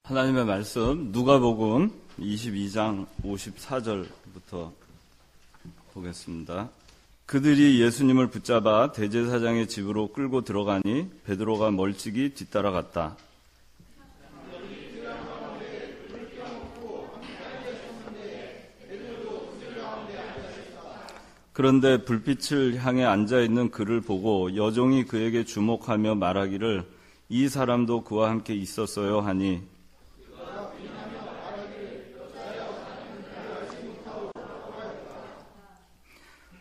하나님의 말씀 누가복음 22장 54절부터 보겠습니다. 그들이 예수님을 붙잡아 대제사장의 집으로 끌고 들어가니 베드로가 멀찍이 뒤따라갔다. 그런데 불빛을 향해 앉아있는 그를 보고 여종이 그에게 주목하며 말하기를 이 사람도 그와 함께 있었어요 하니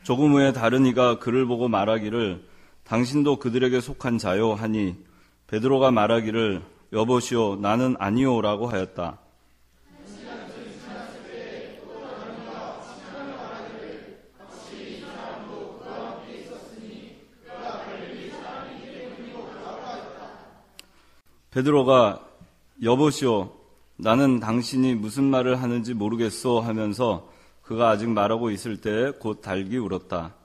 조금 후에 다른 이가 그를 보고 말하기를 당신도 그들에게 속한 자요 하니 베드로가 말하기를 여보시오 나는 아니오라고 하였다. 베드로가 여보시오 나는 당신이 무슨 말을 하는지 모르겠소 하면서 그가 아직 말하고 있을 때에 곧 닭이 울었다.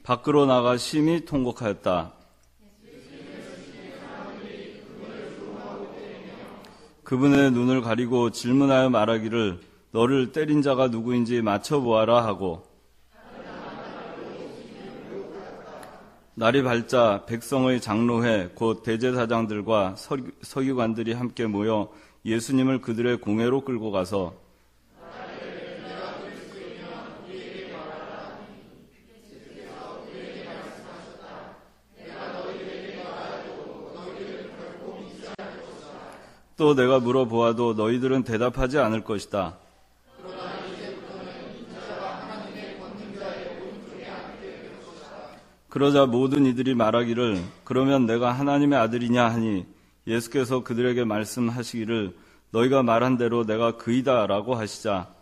밖으로 나가 심히 통곡하였다. 그분의 눈을 가리고 질문하여 말하기를 너를 때린 자가 누구인지 맞춰보아라 하고 날이 밝자 백성의 장로회 곧 대제사장들과 서기관들이 함께 모여 예수님을 그들의 공회로 끌고 가서 또 내가 물어보아도 너희들은 대답하지 않을 것이다. 그러자 모든 이들이 말하기를 그러면 내가 하나님의 아들이냐 하니 예수께서 그들에게 말씀하시기를 너희가 말한 대로 내가 그이다 라고 하시자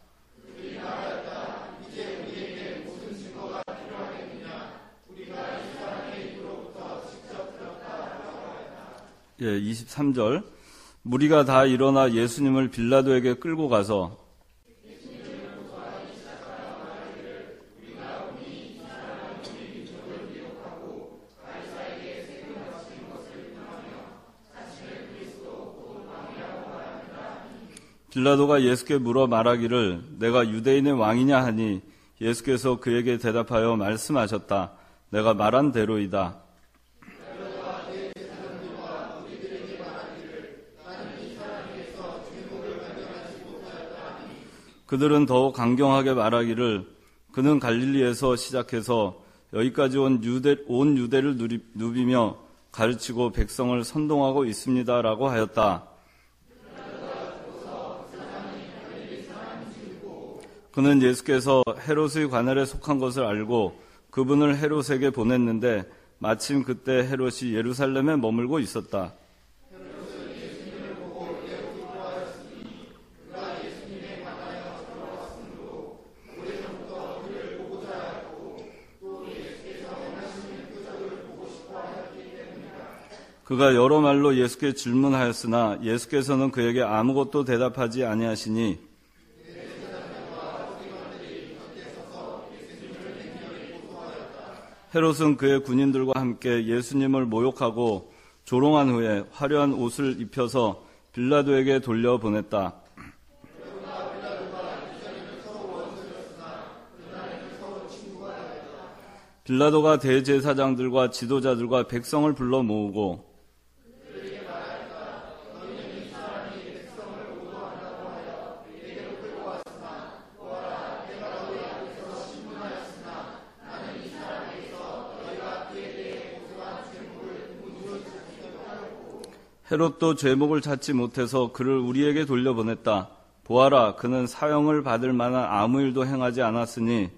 23절 무리가 다 일어나 예수님을 빌라도에게 끌고 가서 빌라도가 예수께 물어 말하기를 내가 유대인의 왕이냐 하니 예수께서 그에게 대답하여 말씀하셨다. 내가 말한 대로이다. 그들은 더욱 강경하게 말하기를 그는 갈릴리에서 시작해서 여기까지 온 유대를 누비며 가르치고 백성을 선동하고 있습니다라고 하였다. 그는 예수께서 헤롯의 관할에 속한 것을 알고 그분을 헤롯에게 보냈는데 마침 그때 헤롯이 예루살렘에 머물고 있었다. 그가 여러 말로 예수께 질문하였으나 예수께서는 그에게 아무것도 대답하지 아니하시니 헤롯은 그의 군인들과 함께 예수님을 모욕하고 조롱한 후에 화려한 옷을 입혀서 빌라도에게 돌려보냈다. 빌라도가 대제사장들과 지도자들과 백성을 불러 모으고 헤롯도 죄목을 찾지 못해서 그를 우리에게 돌려보냈다. 보아라, 그는 사형을 받을 만한 아무 일도 행하지 않았으니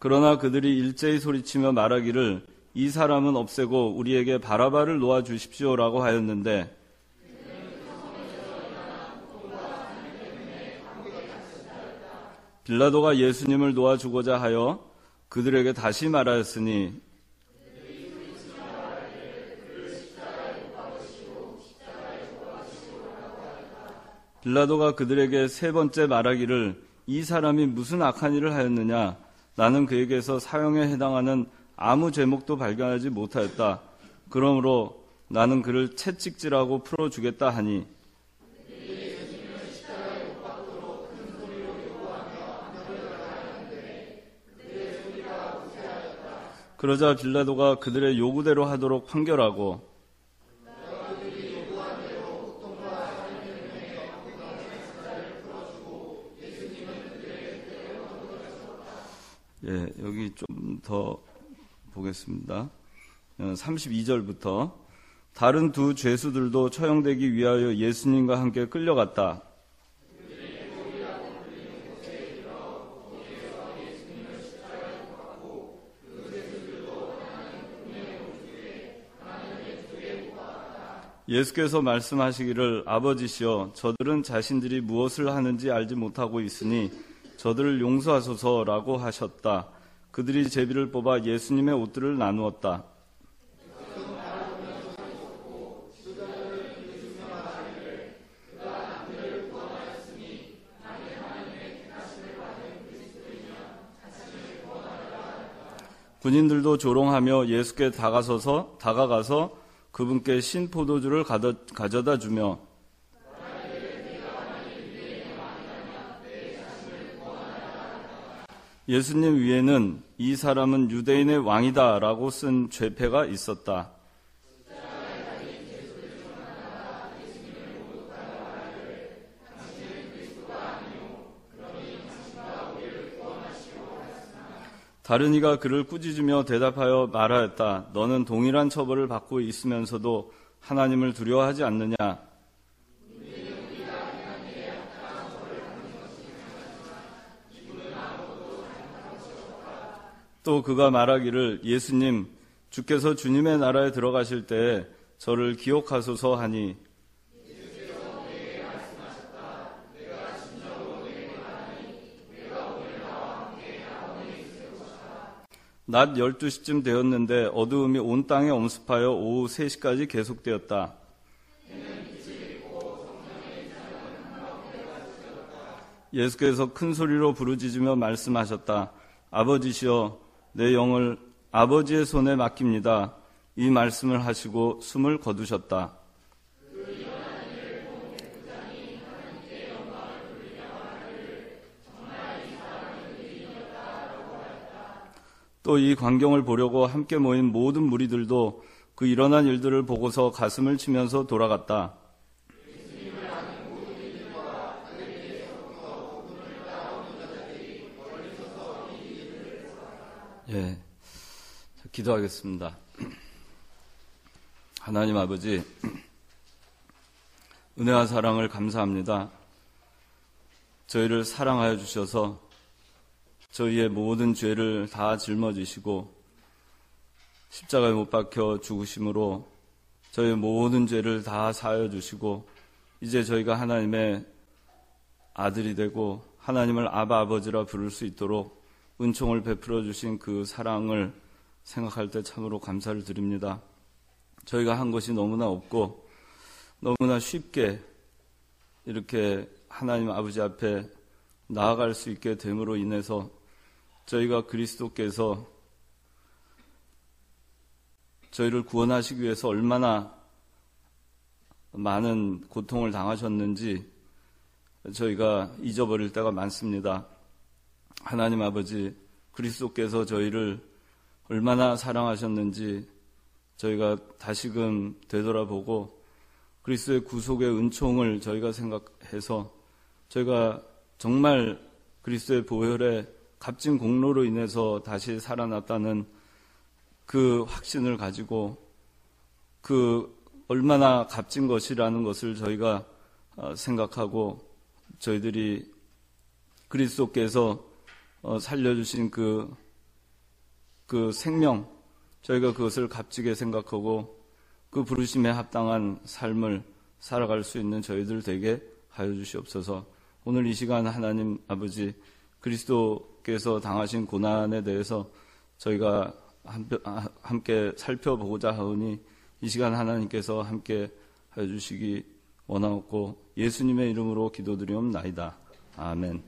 그러나 그들이 일제히 소리치며 말하기를 이 사람은 없애고 우리에게 바라바를 놓아주십시오라고 하였는데 빌라도가 예수님을 놓아주고자 하여 그들에게 다시 말하였으니 빌라도가 그들에게 세 번째 말하기를 이 사람이 무슨 악한 일을 하였느냐? 나는 그에게서 사형에 해당하는 아무 제목도 발견하지 못하였다. 그러므로 나는 그를 채찍질하고 풀어주겠다 하니 그러자 빌라도가 그들의 요구대로 하도록 판결하고 여기 좀 더 보겠습니다. 32절부터 다른 두 죄수들도 처형되기 위하여 예수님과 함께 끌려갔다. 예수께서 말씀하시기를 아버지시여 저들은 자신들이 무엇을 하는지 알지 못하고 있으니 저들을 용서하소서라고 하셨다. 그들이 제비를 뽑아 예수님의 옷들을 나누었다. 군인들도 조롱하며 예수께 다가가서 그분께 신 포도주를 가져다 주며 예수님 위에는 이 사람은 유대인의 왕이다 라고 쓴 죄패가 있었다. 다른 이가 그를 꾸짖으며 대답하여 말하였다. 너는 동일한 처벌을 받고 있으면서도 하나님을 두려워하지 않느냐? 또 그가 말하기를 예수님, 주께서 주님의 나라에 들어가실 때에 저를 기억하소서 하니 낮 12시쯤 되었는데 어두움이 온 땅에 엄습하여 오후 3시까지 계속되었다. 예수께서 큰 소리로 부르짖으며 말씀하셨다. 아버지시여 내 영을 아버지의 손에 맡깁니다. 이 말씀을 하시고 숨을 거두셨다. 또 이 광경을 보려고 함께 모인 모든 무리들도 그 일어난 일들을 보고서 가슴을 치면서 돌아갔다. 기도하겠습니다. 하나님 아버지, 은혜와 사랑을 감사합니다. 저희를 사랑하여 주셔서 저희의 모든 죄를 다 짊어지시고 십자가에 못 박혀 죽으심으로 저희의 모든 죄를 다 사하여 주시고 이제 저희가 하나님의 아들이 되고 하나님을 아바 아버지라 부를 수 있도록 은총을 베풀어 주신 그 사랑을 생각할 때 참으로 감사를 드립니다. 저희가 한 것이 너무나 없고 너무나 쉽게 이렇게 하나님 아버지 앞에 나아갈 수 있게 됨으로 인해서 저희가 그리스도께서 저희를 구원하시기 위해서 얼마나 많은 고통을 당하셨는지 저희가 잊어버릴 때가 많습니다. 하나님 아버지, 그리스도께서 저희를 얼마나 사랑하셨는지 저희가 다시금 되돌아보고 그리스도의 구속의 은총을 저희가 생각해서 저희가 정말 그리스도의 보혈의 값진 공로로 인해서 다시 살아났다는 그 확신을 가지고 그 얼마나 값진 것이라는 것을 저희가 생각하고 저희들이 그리스도께서 살려주신 그 생명, 저희가 그것을 값지게 생각하고 그 부르심에 합당한 삶을 살아갈 수 있는 저희들 되게 하여 주시옵소서. 오늘 이 시간 하나님 아버지, 그리스도께서 당하신 고난에 대해서 저희가 함께 살펴보고자 하오니 이 시간 하나님께서 함께 하여 주시기 원하옵고 예수님의 이름으로 기도드리옵나이다. 아멘.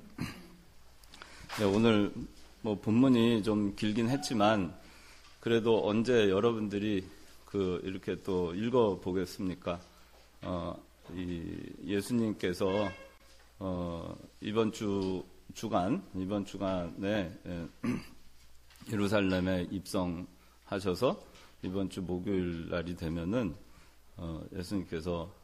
네, 오늘 본문이 좀 길긴 했지만 그래도 언제 여러분들이 이렇게 또 읽어보겠습니까? 예수님께서 이번 주간에 예루살렘에 입성하셔서 이번 주 목요일 날이 되면은 예수님께서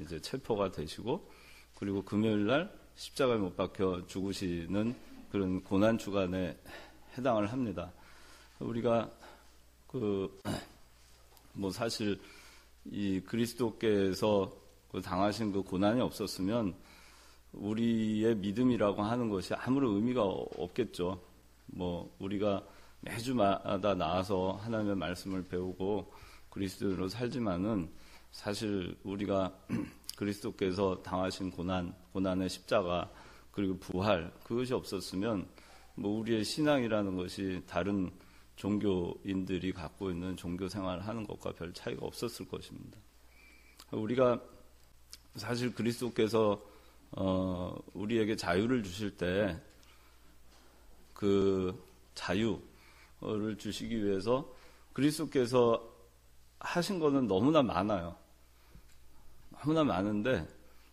이제 체포가 되시고 그리고 금요일 날 십자가에 못 박혀 죽으시는 그런 고난 주간에 해당을 합니다. 우리가 사실 이 그리스도께서 당하신 그 고난이 없었으면 우리의 믿음이라고 하는 것이 아무런 의미가 없겠죠. 우리가 매주마다 나와서 하나님의 말씀을 배우고 그리스도인으로 살지만은 사실 우리가 그리스도께서 당하신 고난의 십자가 그리고 부활 그것이 없었으면 우리의 신앙이라는 것이 다른 종교인들이 갖고 있는 종교 생활을 하는 것과 별 차이가 없었을 것입니다. 우리가 사실 그리스도께서 우리에게 자유를 주실 때 그 자유를 주시기 위해서 그리스도께서 하신 거는 너무나 많아요. 너무나 많은데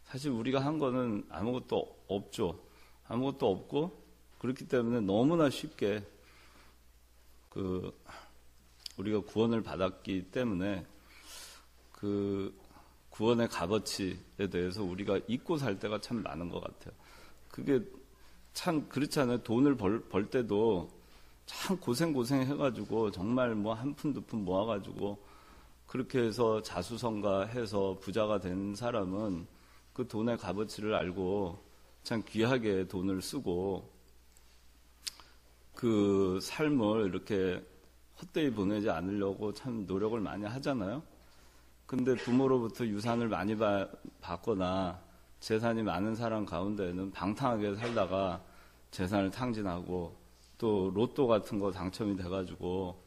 사실 우리가 한 거는 아무것도 없죠. 아무것도 없고 그렇기 때문에 너무나 쉽게 우리가 구원을 받았기 때문에 그 구원의 값어치에 대해서 우리가 잊고 살 때가 참 많은 것 같아요. 그게 참 그렇잖아요. 돈을 벌 때도 참 고생 해가지고 정말 한 푼 두 푼 모아가지고 그렇게 해서 자수성가해서 부자가 된 사람은 그 돈의 값어치를 알고 참 귀하게 돈을 쓰고 그 삶을 이렇게 헛되이 보내지 않으려고 참 노력을 많이 하잖아요. 근데 부모로부터 유산을 많이 받거나 재산이 많은 사람 가운데는 방탕하게 살다가 재산을 탕진하고 또 로또 같은 거 당첨이 돼가지고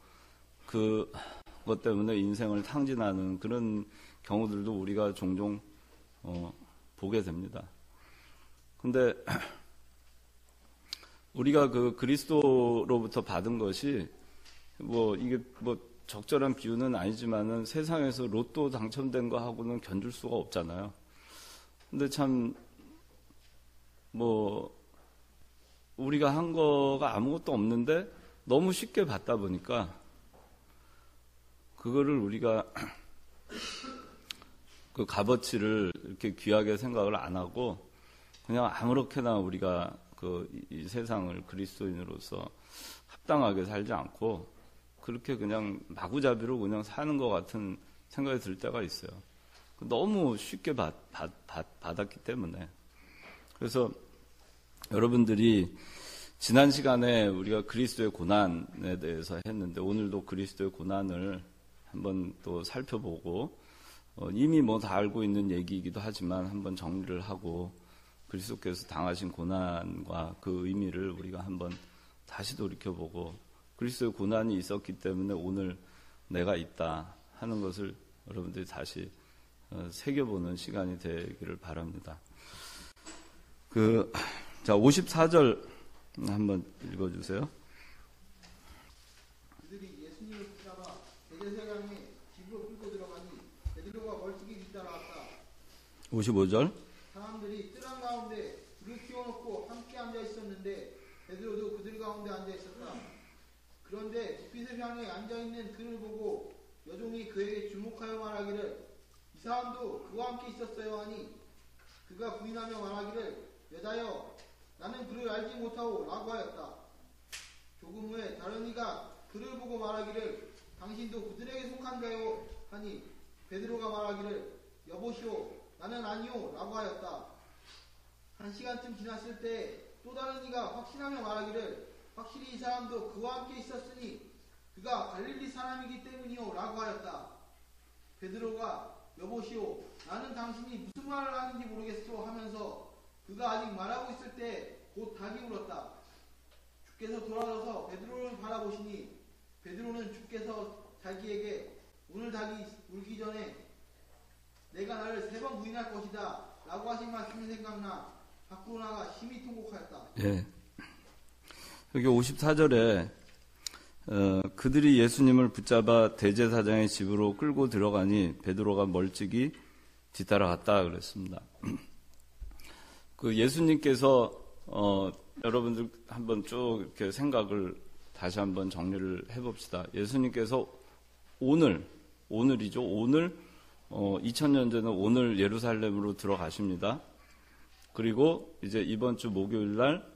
그것 때문에 인생을 탕진하는 그런 경우들도 우리가 종종 보게 됩니다. 근데 우리가 그리스도로부터 받은 것이 이게 적절한 비유는 아니지만은 세상에서 로또 당첨된 거 하고는 견줄 수가 없잖아요. 근데 참 우리가 한 거가 아무것도 없는데 너무 쉽게 받다 보니까 그거를 우리가 그 값어치를 이렇게 귀하게 생각을 안 하고 그냥 아무렇게나 우리가 이 세상을 그리스도인으로서 합당하게 살지 않고 그렇게 그냥 마구잡이로 그냥 사는 것 같은 생각이 들 때가 있어요. 너무 쉽게 받았기 때문에. 그래서 여러분들이 지난 시간에 우리가 그리스도의 고난에 대해서 했는데 오늘도 그리스도의 고난을 한번 또 살펴보고 이미 다 알고 있는 얘기이기도 하지만 한번 정리를 하고 그리스도께서 당하신 고난과 그 의미를 우리가 한번 다시 돌이켜보고 그리스도의 고난이 있었기 때문에 오늘 내가 있다 하는 것을 여러분들이 다시 새겨보는 시간이 되기를 바랍니다. 54절 한번 읽어주세요. 그들이 예수님을 붙잡아 대제사장의 집으로 끌고 들어가니 베드로가 멀찍이 뒤따라왔다. 55절. 사람들이 뜰 한가운데 불을 피워놓고 함께 앉아 있었는데 베드로도 그들 가운데 앉아 있었다. 그런데 불빛을 향해 앉아 있는 그를 보고 여종이 그에게 주목하여 말하기를 이 사람도 그와 함께 있었어요 하니 그가 부인하며 말하기를 여자여 나는 그를 알지 못하오 라고 하였다. 조금 후에 다른 이가 그를 보고 말하기를 당신도 그들에게 속한가요 하니 베드로가 말하기를 여보시오 나는 아니오 라고 하였다. 1시간쯤 지났을 때 또 다른 이가 확신하며 말하기를 확실히 이 사람도 그와 함께 있었으니 그가 갈릴리 사람이기 때문이오 라고 하였다. 베드로가 여보시오 나는 당신이 무슨 말을 하는지 모르겠소 하면서 그가 아직 말하고 있을 때 곧 닭이 울었다. 주께서 돌아서서 베드로를 바라보시니 베드로는 주께서 자기에게 오늘 닭이 울기 전에 내가 나를 3번 부인할 것이다 라고 하신 말씀이 생각나 밖으로 나가 심히 통곡하였다. 예. 여기 54절에 그들이 예수님을 붙잡아 대제사장의 집으로 끌고 들어가니 베드로가 멀찍이 뒤따라갔다 그랬습니다. 그 예수님께서 여러분들 한번 쭉 이렇게 생각을 다시 한번 정리를 해봅시다. 예수님께서 오늘이죠. 오늘 2000년 전에 오늘 예루살렘으로 들어가십니다. 그리고 이제 이번 주 목요일 날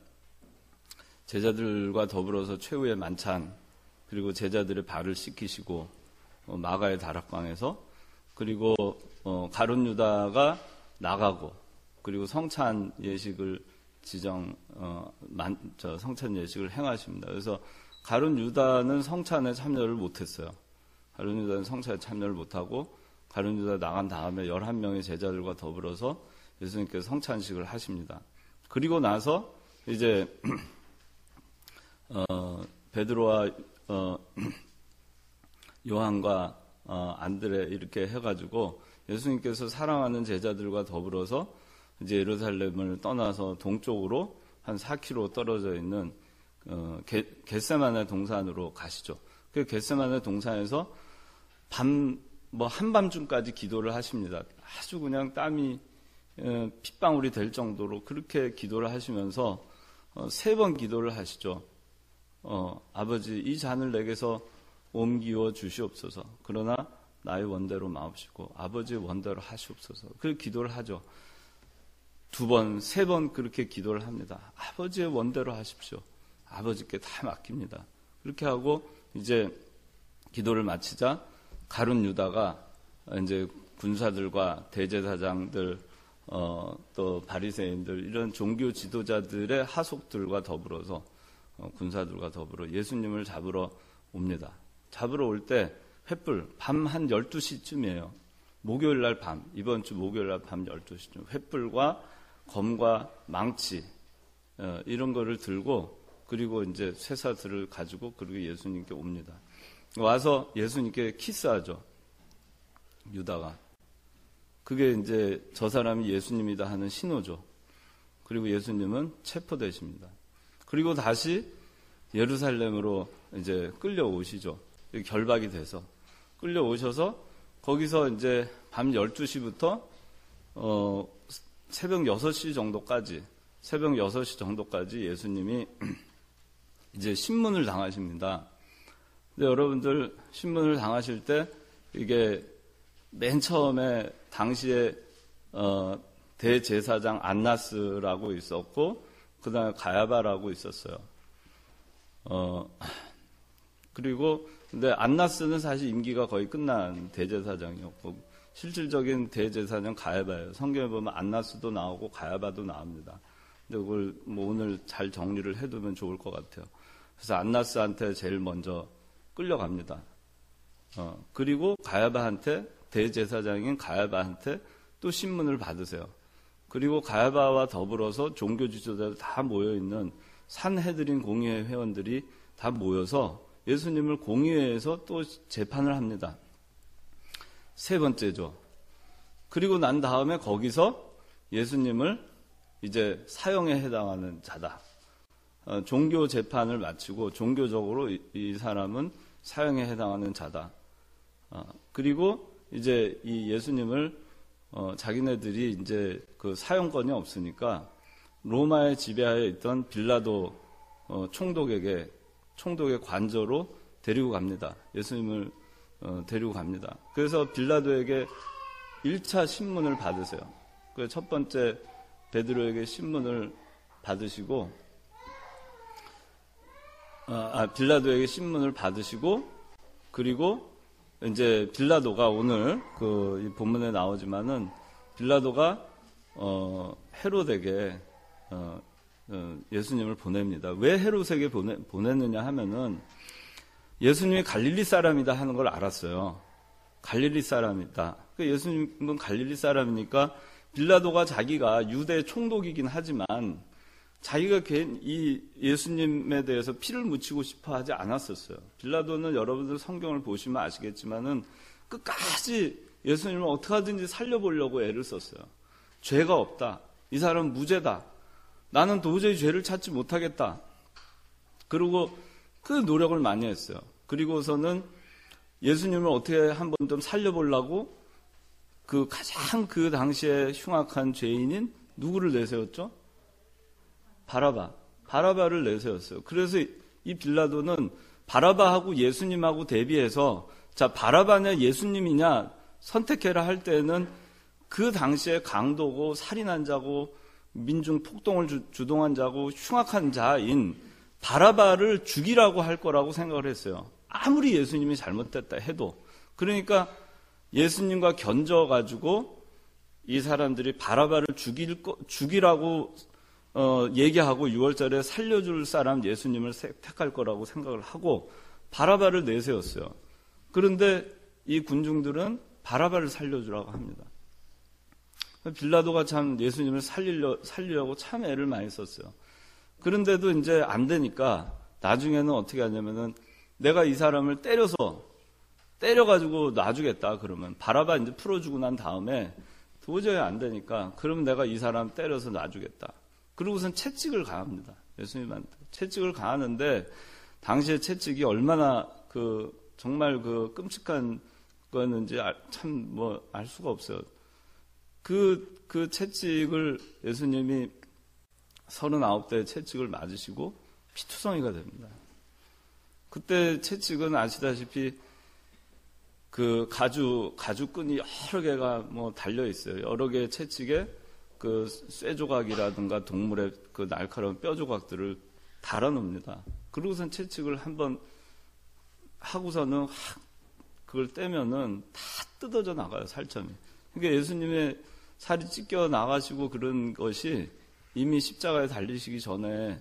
제자들과 더불어서 최후의 만찬, 그리고 제자들의 발을 씻기시고 마가의 다락방에서, 그리고 가룟 유다가 나가고, 그리고 성찬 예식을 성찬 예식을 행하십니다. 그래서 가룟 유다는 성찬에 참여를 못했어요. 가룟 유다는 성찬에 참여를 못하고 가룟 유다 나간 다음에 11명의 제자들과 더불어서 예수님께서 성찬식을 하십니다. 그리고 나서 이제 베드로와 요한과 안드레 이렇게 해가지고 예수님께서 사랑하는 제자들과 더불어서 이제 예루살렘을 떠나서 동쪽으로 한 4km 떨어져 있는 겟세마네 동산으로 가시죠. 그 겟세마네 동산에서 한밤중까지 기도를 하십니다. 아주 그냥 땀이 핏방울이 될 정도로 그렇게 기도를 하시면서 3번 기도를 하시죠. 아버지, 이 잔을 내게서 옮기어 주시옵소서. 그러나 나의 원대로 마옵시고 아버지의 원대로 하시옵소서. 그 기도를 하죠. 2번, 3번 그렇게 기도를 합니다. 아버지의 원대로 하십시오. 아버지께 다 맡깁니다. 그렇게 하고 이제 기도를 마치자 가룟 유다가 이제 군사들과 대제사장들, 또 바리새인들, 이런 종교 지도자들의 하속들과 더불어서 군사들과 더불어 예수님을 잡으러 옵니다. 잡으러 올 때 횃불 밤 한 12시쯤이에요. 목요일 날 밤, 이번 주 목요일 날 밤 12시쯤 횃불과 검과 망치 이런 거를 들고, 그리고 이제 쇠사슬을 가지고 그리고 예수님께 옵니다. 와서 예수님께 키스하죠. 유다가. 그게 이제 저 사람이 예수님이다 하는 신호죠. 그리고 예수님은 체포되십니다. 그리고 다시 예루살렘으로 이제 끌려오시죠. 결박이 돼서 끌려오셔서 거기서 이제 밤 12시부터 새벽 6시 정도까지 예수님이 이제 신문을 당하십니다. 근데 여러분들 신문을 당하실 때 이게 맨 처음에 당시에 대제사장 안나스라고 있었고 그 다음에 가야바라고 있었어요. 그리고 근데 안나스는 사실 임기가 거의 끝난 대제사장이었고 실질적인 대제사장 가야바예요. 성경에 보면 안나스도 나오고 가야바도 나옵니다. 근데 그걸 뭐 오늘 잘 정리를 해두면 좋을 것 같아요. 그래서 안나스한테 제일 먼저 끌려갑니다. 그리고 가야바한테, 대제사장인 가야바한테 또 신문을 받으세요. 그리고 가야바와 더불어서 종교 지도자들 다 모여있는 산헤드린 공의회 회원들이 다 모여서 예수님을 공의회에서 또 재판을 합니다. 3번째죠. 그리고 난 다음에 거기서 예수님을 이제 사형에 해당하는 자다. 종교 재판을 마치고 종교적으로 이 사람은 사형에 해당하는 자다. 그리고 이제 이 예수님을 자기네들이 이제 그 사형권이 없으니까 로마에 지배하에 있던 빌라도 총독의 관저로 데리고 갑니다. 예수님을 데리고 갑니다. 그래서 빌라도에게 1차 신문을 받으세요. 그 첫 번째 베드로에게 신문을 받으시고, 빌라도에게 신문을 받으시고, 그리고 이제 빌라도가 오늘 이 본문에 나오지만은 빌라도가 헤롯에게 예수님을 보냅니다. 왜 헤롯에게 보냈느냐 하면은 예수님이 갈릴리 사람이다 하는 걸 알았어요. 갈릴리 사람이다. 예수님은 갈릴리 사람이니까 빌라도가 자기가 유대 총독이긴 하지만 자기가 이 예수님에 대해서 피를 묻히고 싶어 하지 않았었어요. 빌라도는 여러분들 성경을 보시면 아시겠지만은 끝까지 예수님을 어떻게 하든지 살려보려고 애를 썼어요. 죄가 없다. 이 사람은 무죄다. 나는 도저히 죄를 찾지 못하겠다. 그리고 그 노력을 많이 했어요. 그리고서는 예수님을 어떻게 한번 좀 살려보려고 가장 그 당시에 흉악한 죄인인 누구를 내세웠죠? 바라바를 내세웠어요. 그래서 이 빌라도는 바라바하고 예수님하고 대비해서 자, 바라바냐 예수님이냐 선택해라 할 때는 그 당시에 강도고 살인한 자고 민중 폭동을 주동한 자고 흉악한 자인 바라바를 죽이라고 할 거라고 생각을 했어요. 아무리 예수님이 잘못됐다 해도. 그러니까 예수님과 견져가지고 이 사람들이 바라바를 죽이라고 얘기하고 6월절에 살려줄 사람 예수님을 택할 거라고 생각을 하고 바라바를 내세웠어요. 그런데 이 군중들은 바라바를 살려주라고 합니다. 빌라도가 참 예수님을 살리려고 참 애를 많이 썼어요. 그런데도 이제 안 되니까 나중에는 어떻게 하냐면은 내가 이 사람을 때려가지고 놔주겠다 그러면 바라바 이제 풀어주고 난 다음에 도저히 안 되니까 그러면 내가 이 사람 때려서 놔주겠다. 그러고선 채찍을 가합니다. 예수님한테 채찍을 가하는데 당시에 채찍이 얼마나 정말 끔찍한 거였는지 참 알 수가 없어요. 그 채찍을 예수님이 39대 채찍을 맞으시고 피투성이가 됩니다. 그때 채찍은 아시다시피 가죽끈이 여러 개가 달려 있어요. 여러 개의 채찍에 쇠 조각이라든가 동물의 날카로운 뼈 조각들을 달아놓습니다. 그러고선 채찍을 한번 하고서는 그걸 떼면은 다 뜯어져 나가요, 살점이. 그러니까 예수님의 살이 찢겨 나가시고 그런 것이 이미 십자가에 달리시기 전에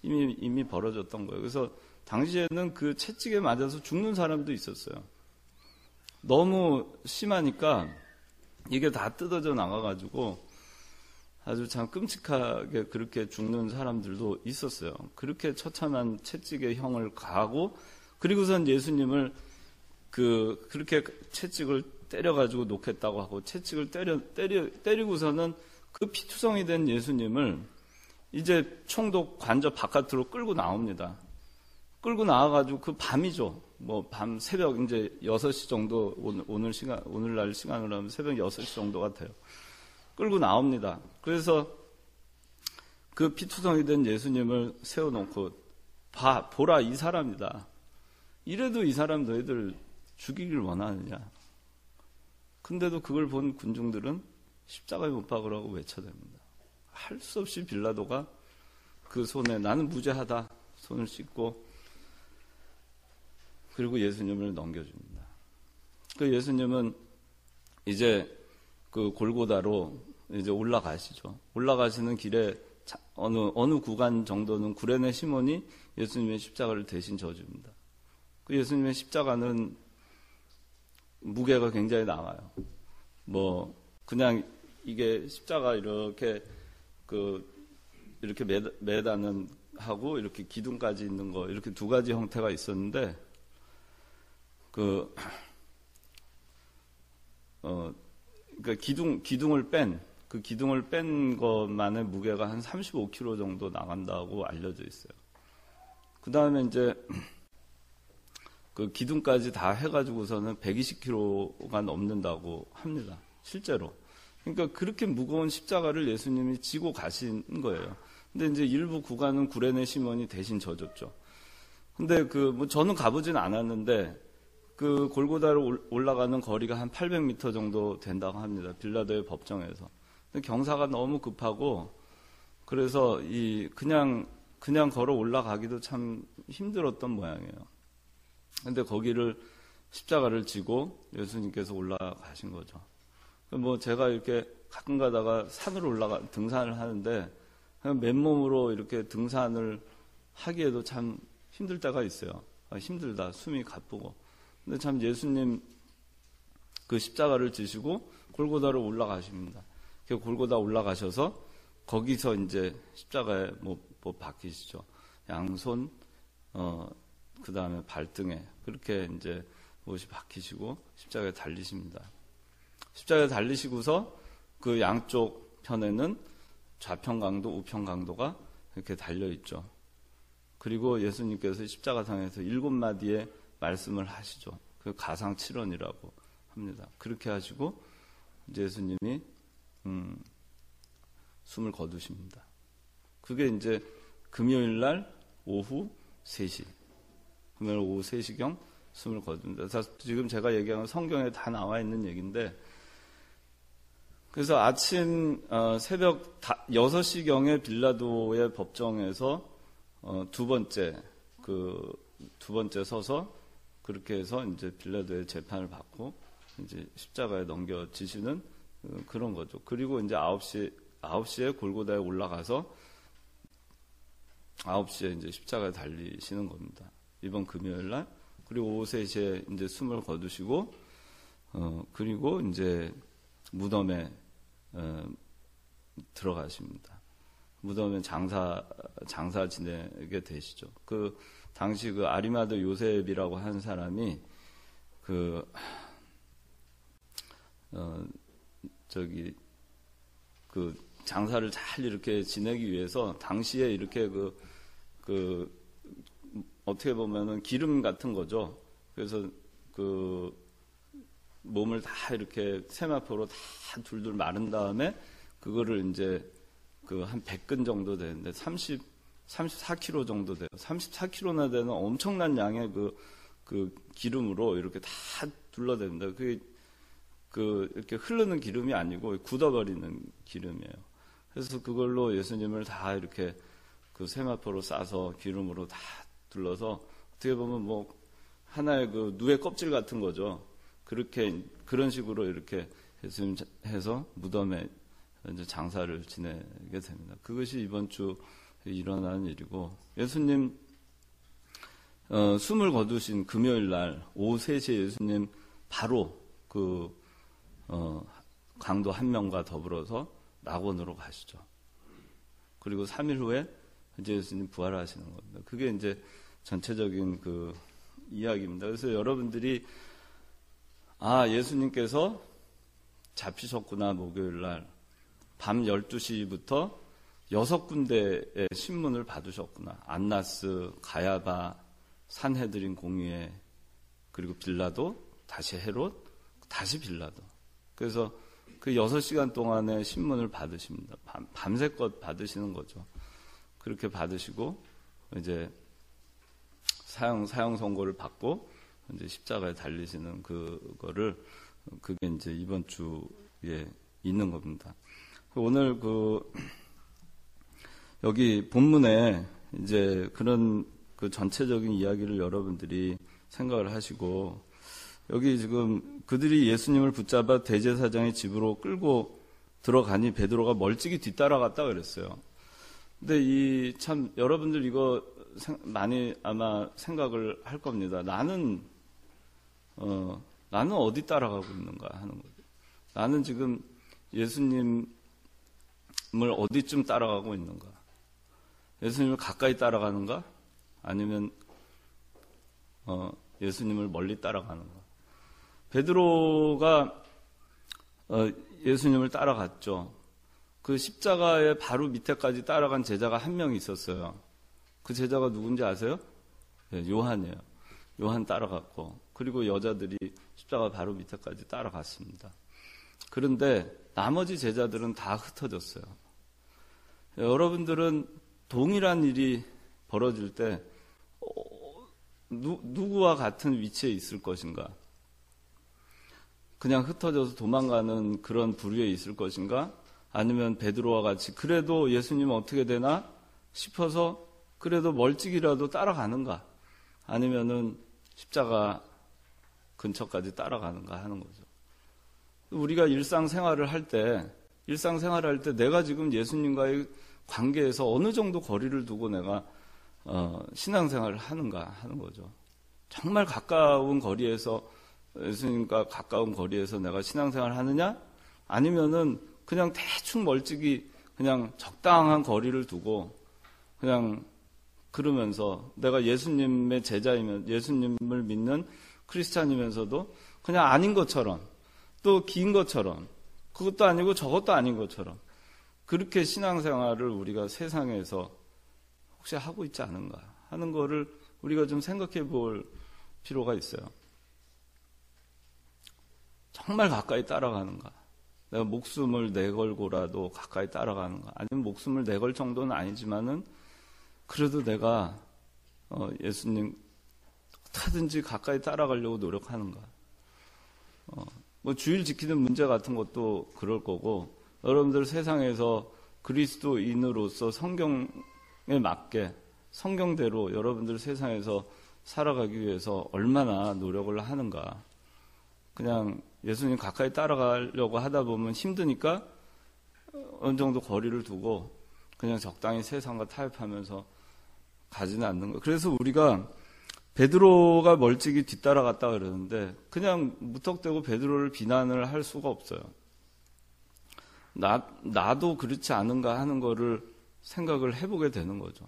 이미 벌어졌던 거예요. 그래서 당시에는 그 채찍에 맞아서 죽는 사람도 있었어요. 너무 심하니까 이게 다 뜯어져 나가가지고 아주 참 끔찍하게 그렇게 죽는 사람들도 있었어요. 그렇게 처참한 채찍의 형을 가하고 그리고선 예수님을 그렇게 채찍을 때려가지고 놓겠다고 하고 채찍을 때리고서는 그 피투성이 된 예수님을 이제 총독 관저 바깥으로 끌고 나옵니다. 끌고 나와가지고 그 밤이죠. 밤 새벽 이제 6시 정도 오늘날 시간으로 하면 새벽 6시 정도 같아요. 끌고 나옵니다. 그래서 그 피투성이 된 예수님을 세워놓고 보라 이 사람이다. 이래도 이 사람 너희들 죽이길 원하느냐. 근데도 그걸 본 군중들은 십자가에 못 박으라고 외쳐댑니다. 할 수 없이 빌라도가 그 손에 나는 무죄하다 손을 씻고 그리고 예수님을 넘겨줍니다. 그 예수님은 이제 그 골고다로 이제 올라가시죠. 올라가시는 길에 어느 구간 정도는 구레네 시몬이 예수님의 십자가를 대신 져줍니다. 그 예수님의 십자가는 무게가 굉장히 나가요. 그냥 이게 십자가 이렇게 이렇게 매다는 하고 이렇게 기둥까지 있는 거 이렇게 두 가지 형태가 있었는데 그러니까 기둥을 뺀 것만의 무게가 한 35kg 정도 나간다고 알려져 있어요. 그 다음에 이제 그 기둥까지 다 해가지고서는 120kg가 넘는다고 합니다. 실제로. 그러니까 그렇게 무거운 십자가를 예수님이 지고 가신 거예요. 근데 이제 일부 구간은 구레네 시몬이 대신 져줬죠. 근데 저는 가보진 않았는데 그 골고다로 올라가는 거리가 한 800m 정도 된다고 합니다. 빌라도의 법정에서. 근데 경사가 너무 급하고 그래서 그냥 걸어 올라가기도 참 힘들었던 모양이에요. 근데 거기를 십자가를 지고 예수님께서 올라가신 거죠. 제가 이렇게 가끔 가다가 산으로 등산을 하는데 그냥 맨몸으로 이렇게 등산을 하기에도 참 힘들 때가 있어요. 힘들다. 숨이 가쁘고. 근데 참 예수님 그 십자가를 지시고 골고다로 올라가십니다. 골고다 올라가셔서 거기서 이제 십자가에 박히시죠. 양손, 그 다음에 발등에 그렇게 이제 못이 박히시고 십자가에 달리십니다. 십자가에 달리시고서 그 양쪽 편에는 좌편 강도, 우편 강도가 이렇게 달려 있죠. 그리고 예수님께서 십자가상에서 7마디의 말씀을 하시죠. 그 가상 7원이라고 합니다. 그렇게 하시고 이제 예수님이 숨을 거두십니다. 그게 이제 금요일 날 오후 3시, 금요일 오후 3시경 숨을 거둡니다. 지금 제가 얘기한 건 성경에 다 나와 있는 얘기인데, 그래서 아침 새벽 6시경에 빌라도의 법정에서 두 번째 서서 그렇게 해서 이제 빌라도의 재판을 받고 이제 십자가에 넘겨지시는 그런 거죠. 그리고 이제 9시에 골고다에 올라가서 9시에 이제 십자가에 달리시는 겁니다. 이번 금요일 날. 그리고 오후 3시에 이제 숨을 거두시고, 그리고 이제 무덤에 들어가십니다. 무덤에 장사 지내게 되시죠. 그 당시 그 아리마드 요셉이라고 한 사람이 그 장사를 잘 이렇게 지내기 위해서 당시에 이렇게 어떻게 보면은 기름 같은 거죠. 그래서 그 몸을 다 이렇게 세마포로 다 둘둘 마른 다음에 그거를 이제 그 한 100근 정도 되는데 34kg 정도 돼요. 34kg나 되는 엄청난 양의 그 기름으로 이렇게 다 둘러댑니다. 그게 이렇게 흐르는 기름이 아니고 굳어버리는 기름이에요. 그래서 그걸로 예수님을 다 이렇게 그 세마포로 싸서 기름으로 다 둘러서 어떻게 보면 뭐 하나의 그 누의 껍질 같은 거죠. 그런 식으로 이렇게 예수님 해서 무덤에 이제 장사를 지내게 됩니다. 그것이 이번 주 일어난 일이고, 예수님 숨을 거두신 금요일 날 오후 3시에 예수님 바로 강도 한 명과 더불어서 낙원으로 가시죠. 그리고 3일 후에 이제 예수님 부활하시는 겁니다. 그게 이제 전체적인 그 이야기입니다. 그래서 여러분들이 예수님께서 잡히셨구나, 목요일 날 밤 12시부터 6군데의 신문을 받으셨구나. 안나스, 가야바, 산헤드린 공의회, 그리고 빌라도, 다시 헤롯, 다시 빌라도. 그래서 그 6시간 동안의 신문을 받으십니다. 밤새껏 받으시는 거죠. 그렇게 받으시고 이제 사형 선고를 받고 이제 십자가에 달리시는 그게 이제 이번 주에 있는 겁니다. 오늘 여기 본문에 이제 그런 그 전체적인 이야기를 여러분들이 생각을 하시고, 여기 지금 그들이 예수님을 붙잡아 대제사장의 집으로 끌고 들어가니 베드로가 멀찍이 뒤따라갔다 그랬어요. 근데 참 여러분들 이거 많이 아마 생각을 할 겁니다. 나는 어디 따라가고 있는가 하는 거죠. 나는 지금 예수님을 어디쯤 따라가고 있는가? 예수님을 가까이 따라가는가? 아니면 예수님을 멀리 따라가는가? 베드로가 예수님을 따라갔죠. 그 십자가의 바로 밑에까지 따라간 제자가 한 명 있었어요. 그 제자가 누군지 아세요? 네, 요한이에요. 요한 따라갔고, 그리고 여자들이 십자가 바로 밑에까지 따라갔습니다. 그런데 나머지 제자들은 다 흩어졌어요. 여러분들은 동일한 일이 벌어질 때 누구와 같은 위치에 있을 것인가? 그냥 흩어져서 도망가는 그런 부류에 있을 것인가? 아니면 베드로와 같이 그래도 예수님은 어떻게 되나 싶어서 그래도 멀찍이라도 따라가는가? 아니면은 십자가 근처까지 따라가는가 하는 거죠. 우리가 일상생활을 할 때 내가 지금 예수님과의 관계에서 어느 정도 거리를 두고 내가 신앙생활을 하는가 하는 거죠. 정말 가까운 거리에서, 예수님과 가까운 거리에서 내가 신앙생활을 하느냐? 아니면은 그냥 대충 멀찍이 그냥 적당한 거리를 두고 그냥 그러면서 내가 예수님의 제자이면, 예수님을 믿는 크리스찬이면서도 그냥 아닌 것처럼 또 긴 것처럼, 그것도 아니고 저것도 아닌 것처럼 그렇게 신앙생활을 우리가 세상에서 혹시 하고 있지 않은가 하는 거를 우리가 좀 생각해 볼 필요가 있어요. 정말 가까이 따라가는가? 내가 목숨을 내걸고라도 가까이 따라가는가? 아니면 목숨을 내걸 정도는 아니지만은 그래도 내가 예수님 어떻게든지 가까이 따라가려고 노력하는가? 뭐 주일 지키는 문제 같은 것도 그럴 거고, 여러분들 세상에서 그리스도인으로서 성경에 맞게 성경대로 여러분들 세상에서 살아가기 위해서 얼마나 노력을 하는가. 그냥 예수님 가까이 따라가려고 하다 보면 힘드니까 어느 정도 거리를 두고 그냥 적당히 세상과 타협하면서 가지는 않는 거예요. 그래서 우리가 베드로가 멀찍이 뒤따라갔다 그러는데 그냥 무턱대고 베드로를 비난을 할 수가 없어요. 나도 그렇지 않은가 하는 거를 생각을 해보게 되는 거죠.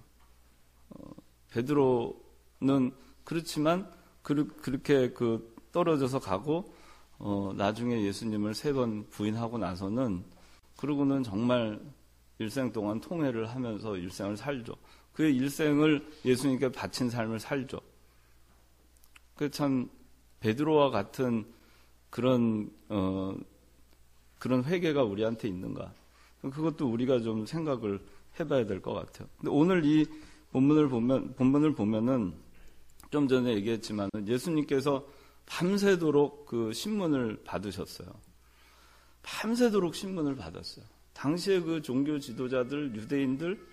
베드로는 그렇지만 그렇게 떨어져서 가고 나중에 예수님을 3번 부인하고 나서는 그러고는 정말 일생 동안 통회를 하면서 일생을 살죠. 그의 일생을 예수님께 바친 삶을 살죠. 그 참 베드로와 같은 그런 회개가 우리한테 있는가? 그것도 우리가 좀 생각을 해봐야 될 것 같아요. 근데 오늘 이 본문을 보면은 좀 전에 얘기했지만 예수님께서 밤새도록 그 신문을 받으셨어요. 밤새도록 신문을 받았어요. 당시에 그 종교 지도자들, 유대인들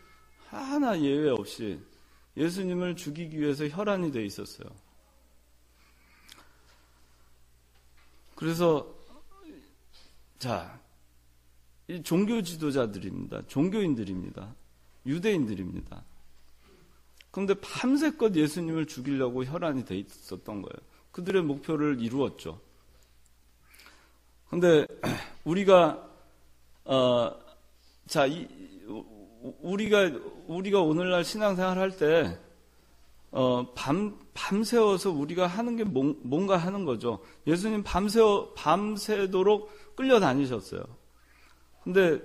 하나 예외 없이 예수님을 죽이기 위해서 혈안이 돼 있었어요. 그래서 이 종교 지도자들입니다. 종교인들입니다. 유대인들입니다. 그런데 밤새껏 예수님을 죽이려고 혈안이 돼 있었던 거예요. 그들의 목표를 이루었죠. 그런데 우리가 우리가 오늘날 신앙생활 할 때 밤새워서 우리가 하는 게 뭔가 하는 거죠. 예수님 밤새도록 끌려다니셨어요. 근데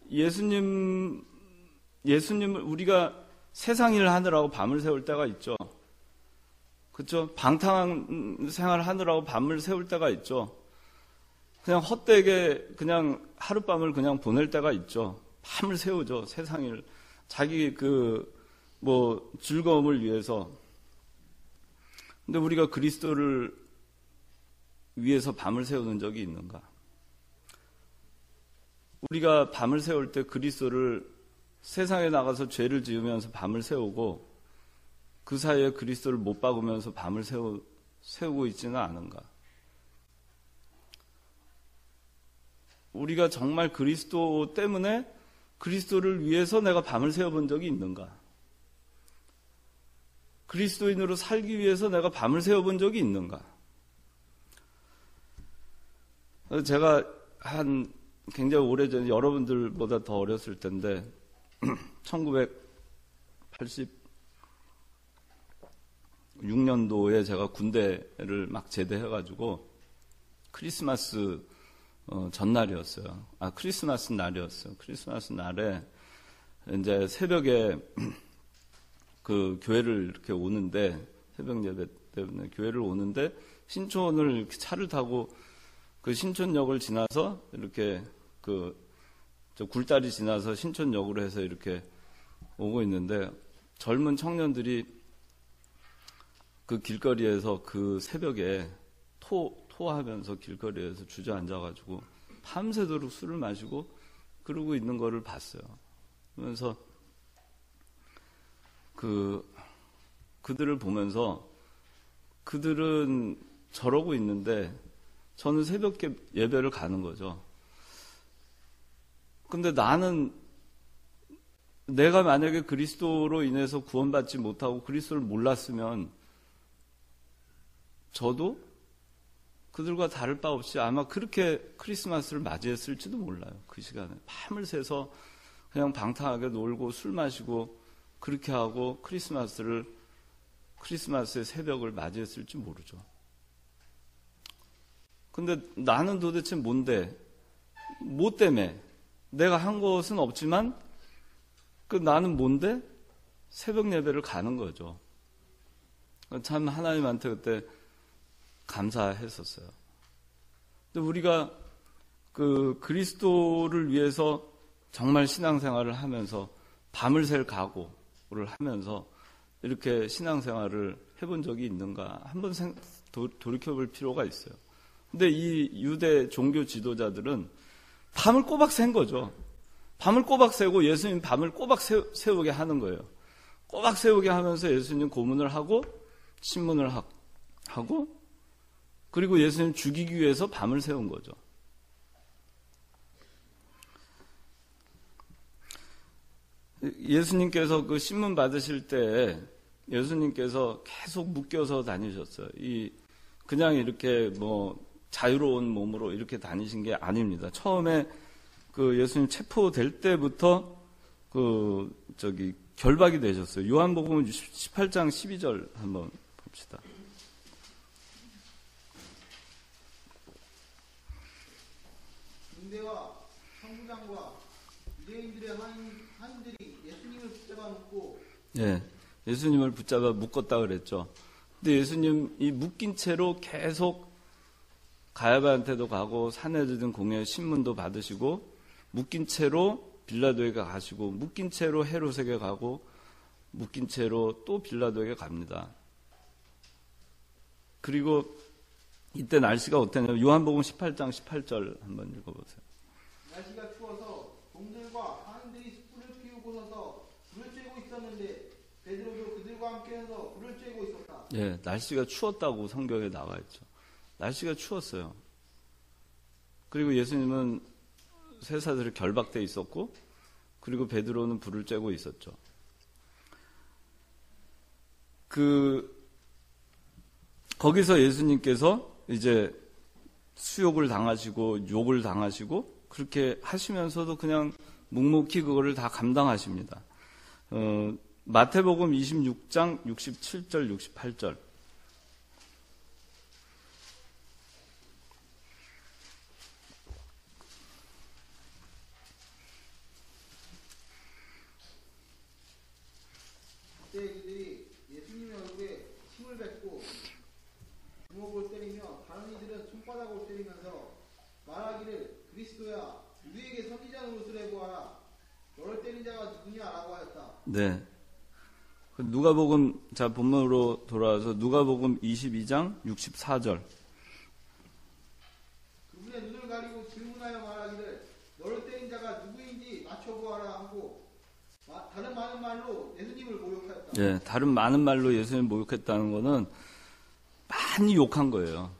예수님을 우리가 세상 일을 하느라고 밤을 새울 때가 있죠. 그렇죠? 방탕한 생활을 하느라고 밤을 새울 때가 있죠. 그냥 헛되게 그냥 하룻밤을 그냥 보낼 때가 있죠. 밤을 새우죠. 세상 일. 자기 즐거움을 위해서. 근데 우리가 그리스도를 위해서 밤을 새우는 적이 있는가? 우리가 밤을 새울 때 그리스도를 세상에 나가서 죄를 지으면서 밤을 새우고 그 사이에 그리스도를 못 박으면서 밤을 새우고 있지는 않은가? 우리가 정말 그리스도 때문에 그리스도를 위해서 내가 밤을 새워본 적이 있는가? 그리스도인으로 살기 위해서 내가 밤을 새워본 적이 있는가? 제가 굉장히 오래전에 여러분들보다 더 어렸을 텐데 1986년도에 제가 군대를 막 제대해가지고 크리스마스 전날이었어요. 크리스마스 날이었어요. 크리스마스 날에 이제 새벽에 그 교회를 이렇게 오는데 새벽 예배 때문에 교회를 오는데 신촌을 이렇게 차를 타고 그 신촌역을 지나서 이렇게 저 굴다리 지나서 신촌역으로 해서 이렇게 오고 있는데 젊은 청년들이 그 길거리에서 그 새벽에 토하면서 길거리에서 주저앉아가지고 밤새도록 술을 마시고 그러고 있는 거를 봤어요. 그러면서 그들을 보면서 그들은 저러고 있는데 저는 새벽 예배를 가는 거죠. 근데 내가 만약에 그리스도로 인해서 구원받지 못하고 그리스도를 몰랐으면 저도 그들과 다를 바 없이 아마 그렇게 크리스마스를 맞이했을지도 몰라요. 그 시간에 밤을 새서 그냥 방탕하게 놀고 술 마시고 그렇게 하고 크리스마스의 새벽을 맞이했을지 모르죠. 근데 나는 도대체 뭔데? 뭐 때문에? 내가 한 것은 없지만 그 나는 뭔데? 새벽 예배를 가는 거죠. 참 하나님한테 그때 감사했었어요. 근데 우리가 그 그리스도를 위해서 정말 신앙생활을 하면서 밤을 샐 각오를 하면서 이렇게 신앙생활을 해본 적이 있는가 한번 돌이켜볼 필요가 있어요. 근데 이 유대 종교 지도자들은 밤을 꼬박 샌 거죠. 밤을 꼬박 새고 예수님 밤을 꼬박 세우게 하는 거예요. 꼬박 세우게 하면서 예수님 고문을 하고 신문을 하고 그리고 예수님 죽이기 위해서 밤을 세운 거죠. 예수님께서 그 신문 받으실 때 예수님께서 계속 묶여서 다니셨어요. 그냥 이렇게 뭐 자유로운 몸으로 이렇게 다니신 게 아닙니다. 처음에 그 예수님 체포될 때부터 결박이 되셨어요. 요한복음 18장 12절 한번 봅시다. 군대와 성부장과 유대인들의 하인들이 예수님을 붙잡아 묶고 예수님을 붙잡아 묶었다 그랬죠. 근데 예수님 이 묶인 채로 계속 가야바한테도 가고 산헤드린 공회 신문도 받으시고 묶인 채로 빌라도에게 가시고 묶인 채로 헤롯에게 가고 묶인 채로 또 빌라도에게 갑니다. 그리고 이때 날씨가 어땠냐면 요한복음 18장 18절 한번 읽어보세요. 날씨가 추워서 종들과 하인들이 숯불을 피우고 서서 불을 쬐고 있었는데 베드로도 그들과 함께 서서 불을 쬐고 있었다. 날씨가 추웠다고 성경에 나와 있죠. 날씨가 추웠어요. 그리고 예수님은 쇠사슬에 결박돼 있었고 그리고 베드로는 불을 쬐고 있었죠. 거기서 예수님께서 이제 수욕을 당하시고 욕을 당하시고 그렇게 하시면서도 그냥 묵묵히 그거를 다 감당하십니다. 마태복음 26장 67절 68절 그때 그들이 예수님의 얼굴에 침을 뱉고 주먹을 때리며 다른 이들은 손바닥으로 때리면서 말하기를 그리스도야 우리에게 선지자 노릇을 해보아라. 너를 때린 자가 누구냐라고 하였다. 네. 누가복음 본문으로 돌아와서 누가복음 22장 64절. 그분의 눈을 가리고 질문하여 말하기를 너를 때린 자가 누구인지 맞춰보아라 하고 다른 많은 말로 예수님을 모욕하였다. 다른 많은 말로 예수님을 모욕했다는 것은 많이 욕한 거예요.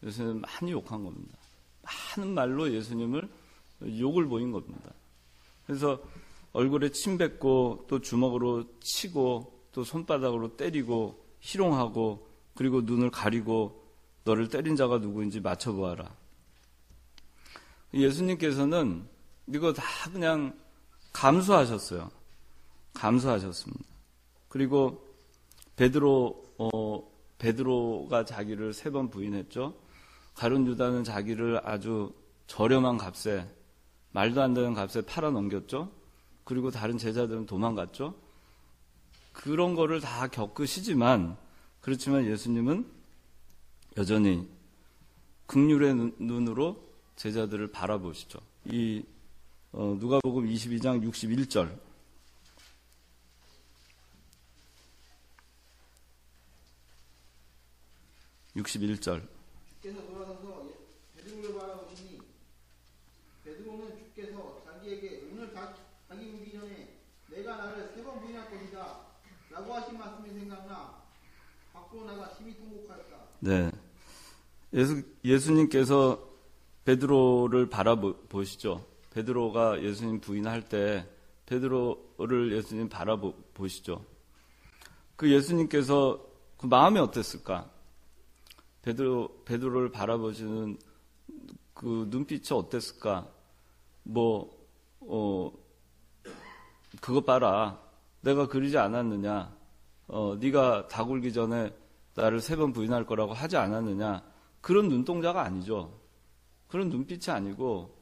예수님 많이 욕한 겁니다. 많은 말로 예수님을 욕을 보인 겁니다. 그래서 얼굴에 침 뱉고 또 주먹으로 치고 또 손바닥으로 때리고 희롱하고 그리고 눈을 가리고 너를 때린 자가 누구인지 맞춰보아라. 예수님께서는 이거 다 그냥 감수하셨어요. 감수하셨습니다. 그리고 베드로가 자기를 3번 부인했죠. 가룟 유다는 자기를 아주 저렴한 값에 말도 안 되는 값에 팔아 넘겼죠. 그리고 다른 제자들은 도망갔죠. 그런 거를 다 겪으시지만 그렇지만 예수님은 여전히 긍휼의 눈으로 제자들을 바라보시죠. 누가복음 22장 61절 61절 주께서 돌아서서 베드로를 바라보시니 베드로는 주께서 자기에게 오늘 자기 오기 전에 내가 나를 3번 부인할 것이다 라고 하신 말씀이 생각나 밖으로 나가 심히 통곡하였다. 네, 예수님께서 베드로를 바라보시죠. 베드로가 예수님 부인할 때 베드로를 예수님 바라보시죠. 그 예수님께서 그 마음이 어땠을까? 베드로를 바라보시는 그 눈빛이 어땠을까? 그것 봐라. 내가 그러지 않았느냐? 네가 다 굴기 전에 나를 3번 부인할 거라고 하지 않았느냐? 그런 눈동자가 아니죠. 그런 눈빛이 아니고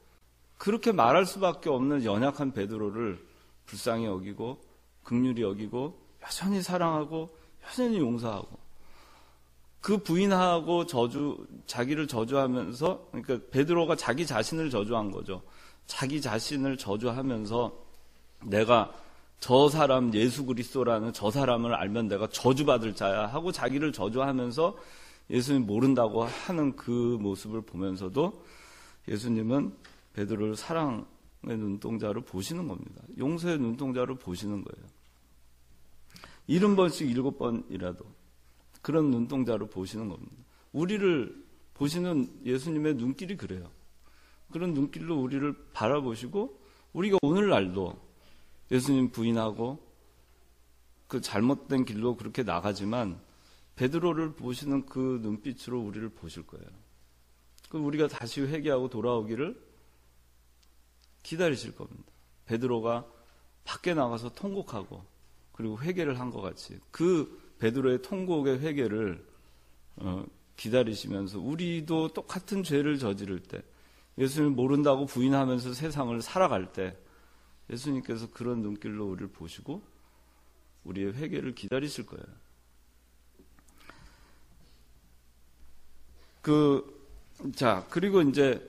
그렇게 말할 수밖에 없는 연약한 베드로를 불쌍히 여기고 긍휼히 여기고 여전히 사랑하고 여전히 용서하고 그 부인하고 자기를 저주하면서 그러니까 베드로가 자기 자신을 저주한 거죠. 자기 자신을 저주하면서 내가 저 사람 예수 그리스도라는 저 사람을 알면 내가 저주받을 자야 하고 자기를 저주하면서 예수님 모른다고 하는 그 모습을 보면서도 예수님은 베드로를 사랑의 눈동자로 보시는 겁니다. 용서의 눈동자로 보시는 거예요. 70번씩 7번이라도 그런 눈동자로 보시는 겁니다. 우리를 보시는 예수님의 눈길이 그래요. 그런 눈길로 우리를 바라보시고 우리가 오늘날도 예수님 부인하고 그 잘못된 길로 그렇게 나가지만 베드로를 보시는 그 눈빛으로 우리를 보실 거예요. 그럼 우리가 다시 회개하고 돌아오기를 기다리실 겁니다. 베드로가 밖에 나가서 통곡하고 그리고 회개를 한 것 같이 그 베드로의 통곡의 회개를 기다리시면서 우리도 똑같은 죄를 저지를 때 예수님을 모른다고 부인하면서 세상을 살아갈 때 예수님께서 그런 눈길로 우리를 보시고 우리의 회개를 기다리실 거예요. 그리고 이제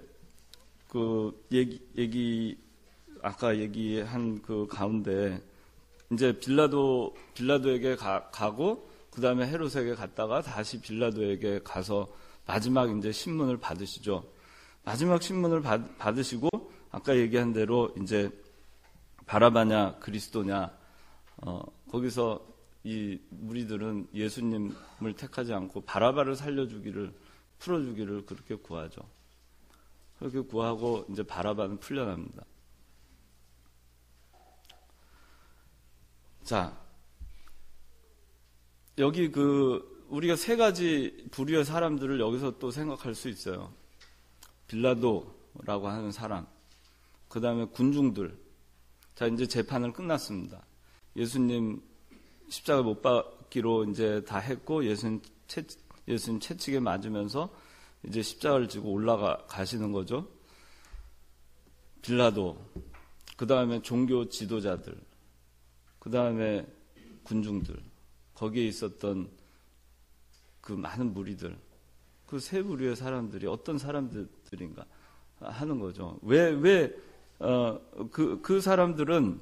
아까 얘기한 그 가운데 이제 빌라도에게 가고 그 다음에 헤롯에게 갔다가 다시 빌라도에게 가서 마지막 이제 신문을 받으시죠. 마지막 신문을 받으시고 아까 얘기한 대로 이제 바라바냐 그리스도냐 거기서 이 무리들은 예수님을 택하지 않고 바라바를 풀어주기를 그렇게 구하죠. 그렇게 구하고 이제 바라바는 풀려납니다. 자, 여기 우리가 세 가지 부류의 사람들을 여기서 또 생각할 수 있어요. 빌라도라고 하는 사람, 그 다음에 군중들. 자, 이제 재판은 끝났습니다. 예수님 십자가 못 박기로 이제 다 했고, 예수님 채찍에 맞으면서 이제 십자가를 지고 올라가시는 거죠. 빌라도, 그 다음에 종교 지도자들, 그 다음에 군중들, 거기에 있었던 그 많은 무리들, 그 세 부류의 사람들이 어떤 사람들인가 하는 거죠. 그 사람들은,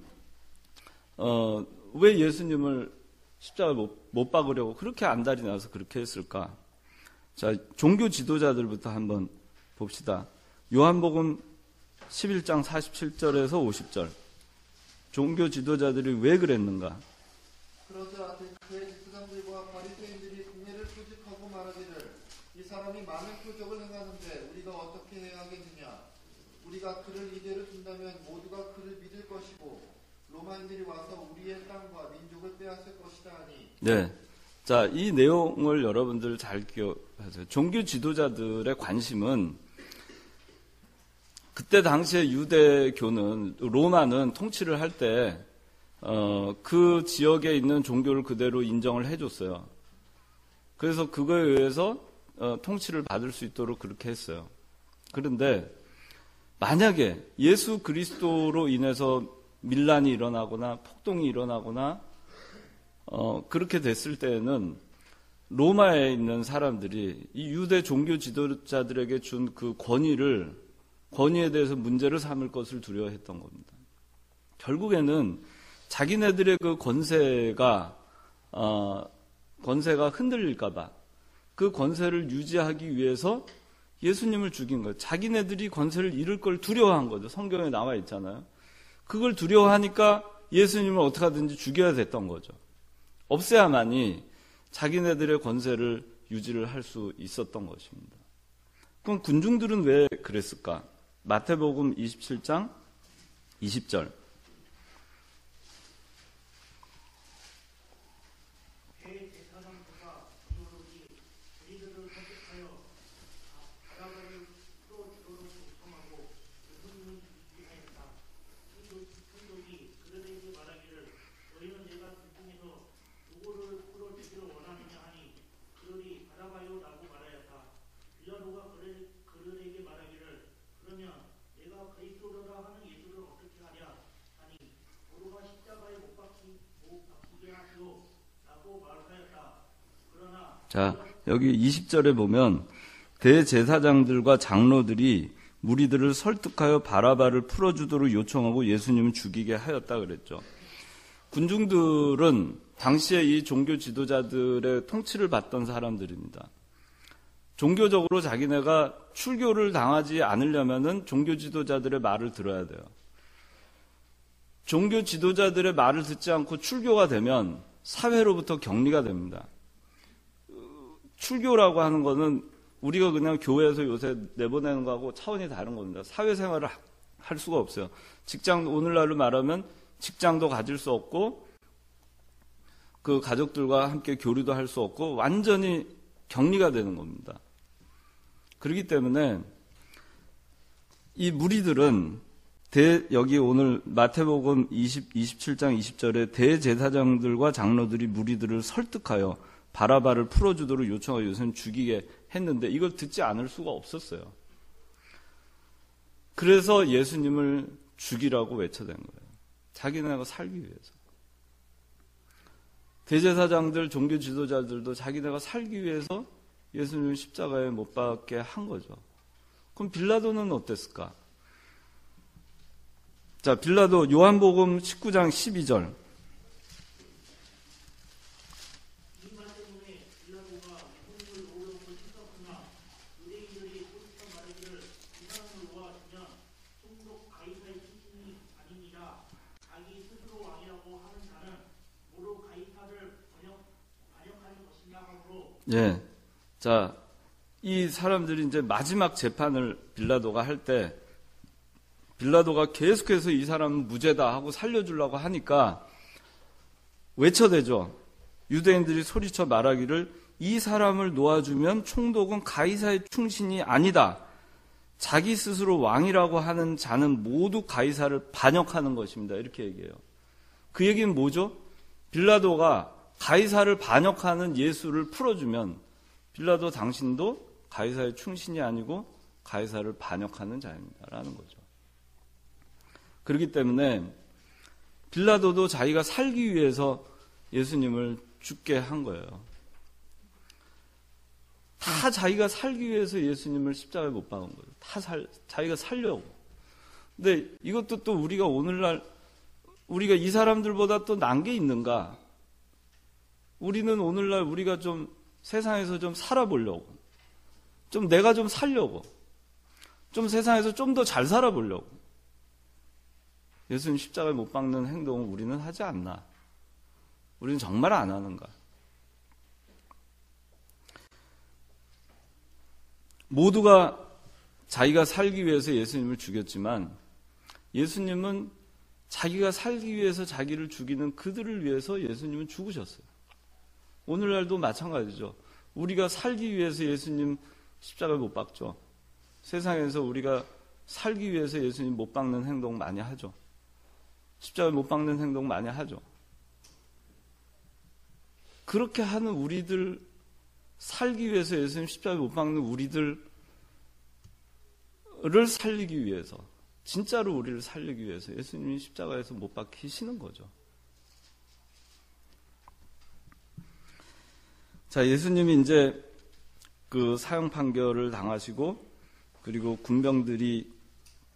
왜 예수님을 십자가를 못 박으려고 그렇게 안달이 나서 그렇게 했을까? 자, 종교 지도자들부터 한번 봅시다. 요한복음 11장 47절에서 50절. 종교 지도자들이 왜 그랬는가? 그러자 그의 집사람들과 바리새인들이 공회를 소집하고 말하기를 이 사람이 많은 표적을 행하는데 우리가 어떻게 해야 하겠느냐? 우리가 그를 이대로 둔다면 모두가 그를 믿을 것이고 로마인들이 와서 우리의 땅과 민족을 빼앗을 것이다 하니. 네. 자, 이 내용을 여러분들 잘 기억하세요. 종교 지도자들의 관심은 그때 당시에 유대교는 로마는 통치를 할 때 그 지역에 있는 종교를 그대로 인정을 해줬어요. 그래서 그거에 의해서 통치를 받을 수 있도록 그렇게 했어요. 그런데 만약에 예수 그리스도로 인해서 밀란이 일어나거나 폭동이 일어나거나 그렇게 됐을 때에는 로마에 있는 사람들이 이 유대 종교 지도자들에게 준 그 권위에 대해서 문제를 삼을 것을 두려워했던 겁니다. 결국에는 자기네들의 그 권세가 흔들릴까봐 그 권세를 유지하기 위해서 예수님을 죽인 거예요. 자기네들이 권세를 잃을 걸 두려워한 거죠. 성경에 나와 있잖아요. 그걸 두려워하니까 예수님을 어떻게 하든지 죽여야 됐던 거죠. 없애야만이 자기네들의 권세를 유지를 할 수 있었던 것입니다. 그럼 군중들은 왜 그랬을까? 마태복음 27장 20절. 자, 여기 20절에 보면 대제사장들과 장로들이 무리들을 설득하여 바라바를 풀어주도록 요청하고 예수님을 죽이게 하였다 그랬죠. 군중들은 당시에 이 종교 지도자들의 통치를 받던 사람들입니다. 종교적으로 자기네가 출교를 당하지 않으려면은 종교 지도자들의 말을 들어야 돼요. 종교 지도자들의 말을 듣지 않고 출교가 되면 사회로부터 격리가 됩니다. 출교라고 하는 거는 우리가 그냥 교회에서 요새 내보내는 거하고 차원이 다른 겁니다. 사회생활을 할 수가 없어요. 직장, 오늘날로 말하면 직장도 가질 수 없고 그 가족들과 함께 교류도 할 수 없고 완전히 격리가 되는 겁니다. 그렇기 때문에 이 무리들은 여기 오늘 마태복음 27장 20절에 대제사장들과 장로들이 무리들을 설득하여 바라바를 풀어주도록 요청하여 예수님 죽이게 했는데 이걸 듣지 않을 수가 없었어요. 그래서 예수님을 죽이라고 외쳐댄 거예요. 자기네가 살기 위해서. 대제사장들, 종교 지도자들도 자기네가 살기 위해서 예수님을 십자가에 못 박게 한 거죠. 그럼 빌라도는 어땠을까? 자, 빌라도 요한복음 19장 12절. 예. 자, 이 사람들이 이제 마지막 재판을 빌라도가 할 때, 빌라도가 계속해서 이 사람은 무죄다 하고 살려주려고 하니까 외쳐대죠. 유대인들이 소리쳐 말하기를 이 사람을 놓아주면 총독은 가이사의 충신이 아니다. 자기 스스로 왕이라고 하는 자는 모두 가이사를 반역하는 것입니다. 이렇게 얘기해요. 그 얘기는 뭐죠? 빌라도가 가이사를 반역하는 예수를 풀어주면 빌라도 당신도 가이사의 충신이 아니고 가이사를 반역하는 자입니다라는 거죠. 그렇기 때문에 빌라도도 자기가 살기 위해서 예수님을 죽게 한 거예요. 다 자기가 살기 위해서 예수님을 십자가에 못 박은 거예요. 자기가 살려고. 근데 이것도 또 우리가 오늘날 우리가 이 사람들보다 또 난 게 있는가? 우리는 오늘날 우리가 좀 세상에서 좀 살아보려고, 좀 내가 좀 살려고, 좀 세상에서 좀 더 잘 살아보려고 예수님 십자가에 못 박는 행동을 우리는 하지 않나? 우리는 정말 안 하는가? 모두가 자기가 살기 위해서 예수님을 죽였지만 예수님은 자기가 살기 위해서 자기를 죽이는 그들을 위해서 예수님은 죽으셨어요. 오늘날도 마찬가지죠. 우리가 살기 위해서 예수님 십자가에 못 박죠. 세상에서 우리가 살기 위해서 예수님 못 박는 행동 많이 하죠. 십자가에 못 박는 행동 많이 하죠. 그렇게 하는 우리들, 살기 위해서 예수님 십자가에 못 박는 우리들을 살리기 위해서, 진짜로 우리를 살리기 위해서 예수님이 십자가에서 못 박히시는 거죠. 자, 예수님이 이제 그 사형 판결을 당하시고, 그리고 군병들이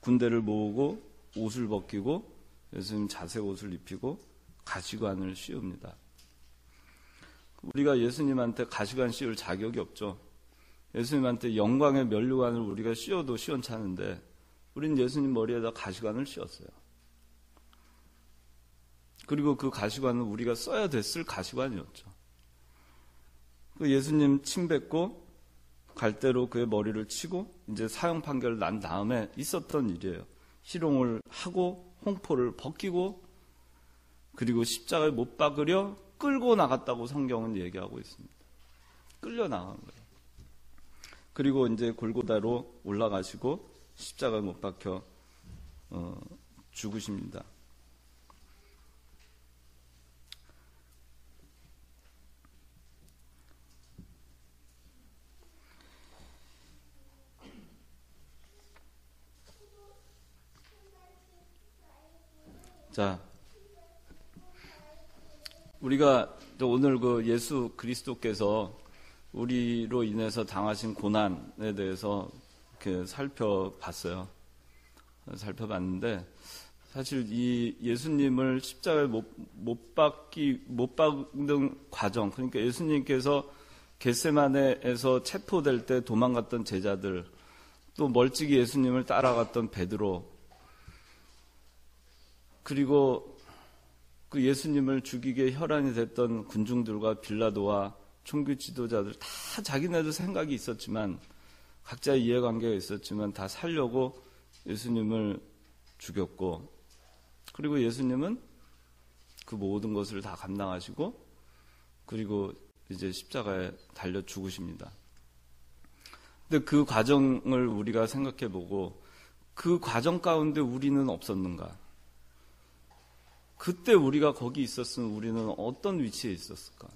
군대를 모으고 옷을 벗기고 예수님 자색 옷을 입히고 가시관을 씌웁니다. 우리가 예수님한테 가시관 씌울 자격이 없죠. 예수님한테 영광의 면류관을 우리가 씌워도 시원찮은데 우린 예수님 머리에다 가시관을 씌웠어요. 그리고 그 가시관은 우리가 써야 됐을 가시관이었죠. 그 예수님 침 뱉고 갈대로 그의 머리를 치고 이제 사형 판결을 난 다음에 있었던 일이에요. 희롱을 하고 홍포를 벗기고 그리고 십자가에 못 박으려 끌고 나갔다고 성경은 얘기하고 있습니다. 끌려 나간 거예요. 그리고 이제 골고다로 올라가시고 십자가에 못 박혀 죽으십니다. 자, 우리가 오늘 그 예수 그리스도께서 우리로 인해서 당하신 고난에 대해서 이렇게 살펴봤어요. 살펴봤는데 사실 이 예수님을 십자가에 못 박는 과정, 그러니까 예수님께서 겟세마네에서 체포될 때 도망갔던 제자들, 또 멀찍이 예수님을 따라갔던 베드로, 그리고 그 예수님을 죽이게 혈안이 됐던 군중들과 빌라도와 총교 지도자들, 다 자기네들 생각이 있었지만, 각자의 이해관계가 있었지만 다 살려고 예수님을 죽였고, 그리고 예수님은 그 모든 것을 다 감당하시고, 그리고 이제 십자가에 달려 죽으십니다. 근데 그 과정을 우리가 생각해 보고, 그 과정 가운데 우리는 없었는가? 그때 우리가 거기 있었으면 우리는 어떤 위치에 있었을까?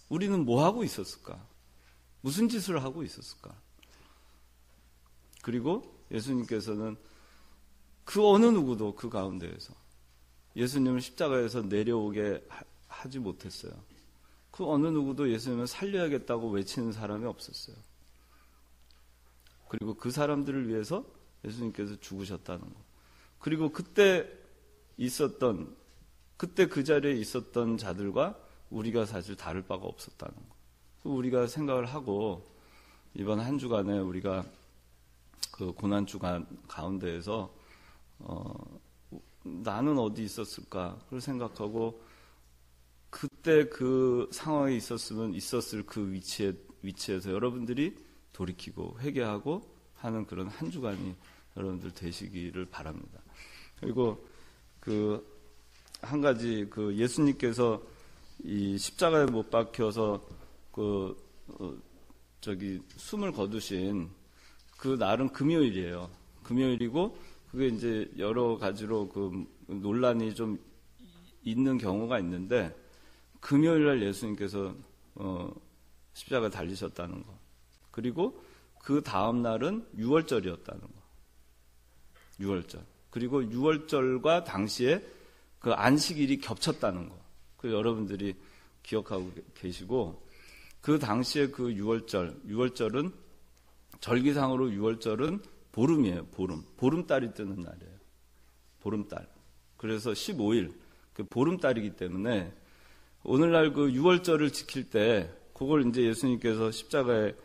우리는 뭐 하고 있었을까? 무슨 짓을 하고 있었을까? 그리고 예수님께서는 그 어느 누구도 그 가운데에서 예수님을 십자가에서 내려오게 하지 못했어요. 그 어느 누구도 예수님을 살려야겠다고 외치는 사람이 없었어요. 그리고 그 사람들을 위해서 예수님께서 죽으셨다는 것. 그리고 그때 그 자리에 있었던 자들과 우리가 사실 다를 바가 없었다는 것. 우리가 생각을 하고 이번 한 주간에 우리가 그 고난주간 가운데에서 나는 어디 있었을까? 그걸 생각하고 그때 그 상황에 있었을 그 위치에서 여러분들이 돌이키고 회개하고 하는 그런 한 주간이 여러분들 되시기를 바랍니다. 그리고 그 한 가지 그 예수님께서 이 십자가에 못 박혀서 숨을 거두신 그 날은 금요일이에요. 금요일이고 그게 이제 여러 가지로 그 논란이 좀 있는 경우가 있는데 금요일 날 예수님께서 십자가에 달리셨다는 거. 그리고 그 다음 날은 유월절이었다는 거. 유월절. 그리고 유월절과 당시에 그 안식일이 겹쳤다는 거. 그 여러분들이 기억하고 계시고 그 당시에 그 유월절은 절기상으로 유월절은 보름이에요. 보름달이 뜨는 날이에요. 보름달. 그래서 15일 그 보름달이기 때문에 오늘날 그 유월절을 지킬 때 그걸 이제 예수님께서 십자가에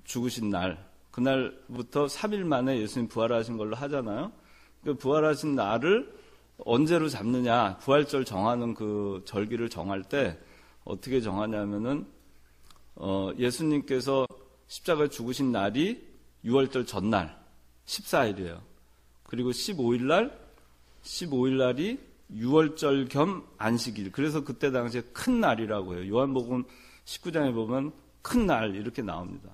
죽으신 날 그날부터 3일 만에 예수님 부활하신 걸로 하잖아요. 그 부활하신 날을 언제로 잡느냐, 부활절 정하는 그 절기를 정할 때 어떻게 정하냐면은 예수님께서 십자가에 죽으신 날이 유월절 전날 14일이에요. 그리고 15일 날이 유월절 겸 안식일. 그래서 그때 당시에 큰 날이라고 해요. 요한복음 19장에 보면 큰 날 이렇게 나옵니다.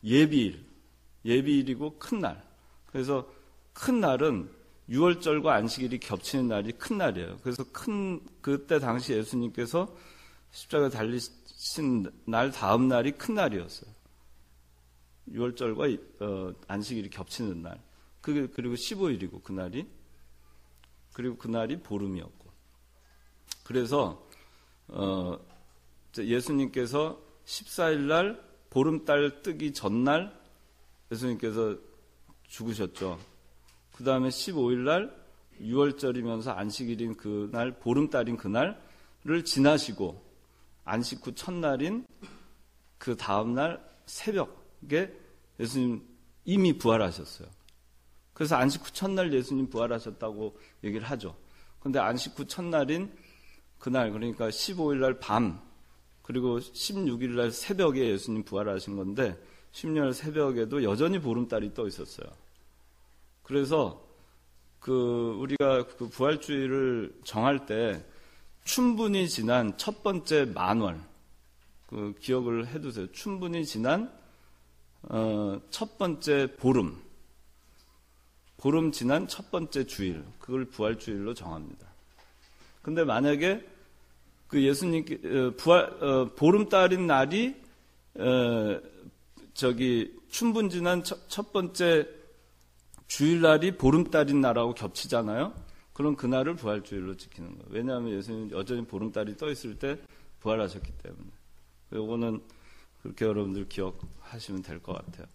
예비일이고 큰 날. 그래서 큰 날은 유월절과 안식일이 겹치는 날이 큰 날이에요. 그래서 그때 당시 예수님께서 십자가에 달리신 날 다음 날이 큰 날이었어요. 유월절과 안식일이 겹치는 날. 그리고 15일이고 그날이. 그리고 그날이 보름이었고. 그래서 예수님께서 14일 날 보름달 뜨기 전날 예수님께서 죽으셨죠. 그 다음에 15일 날 유월절이면서 안식일인 그날, 보름달인 그날을 지나시고 안식 후 첫날인 그 다음날 새벽에 예수님 이미 부활하셨어요. 그래서 안식 후 첫날 예수님 부활하셨다고 얘기를 하죠. 그런데 안식 후 첫날인 그날, 그러니까 15일 날 밤, 그리고 16일 날 새벽에 예수님 부활하신 건데 16일 새벽에도 여전히 보름달이 떠 있었어요. 그래서 우리가 그 부활주의를 정할 때 충분히 지난 첫 번째 만월, 기억을 해두세요. 충분히 지난 첫 번째 보름 지난 첫 번째 주일, 그걸 부활주일로 정합니다. 근데 만약에 그 예수님께 보름달인 날이 춘분 지난 첫 번째 주일날이 보름달인 날하고 겹치잖아요. 그런 그날을 부활주일로 지키는 거예요. 왜냐하면 예수님 여전히 보름달이 떠 있을 때 부활하셨기 때문에. 이거는 그렇게 여러분들 기억하시면 될 것 같아요.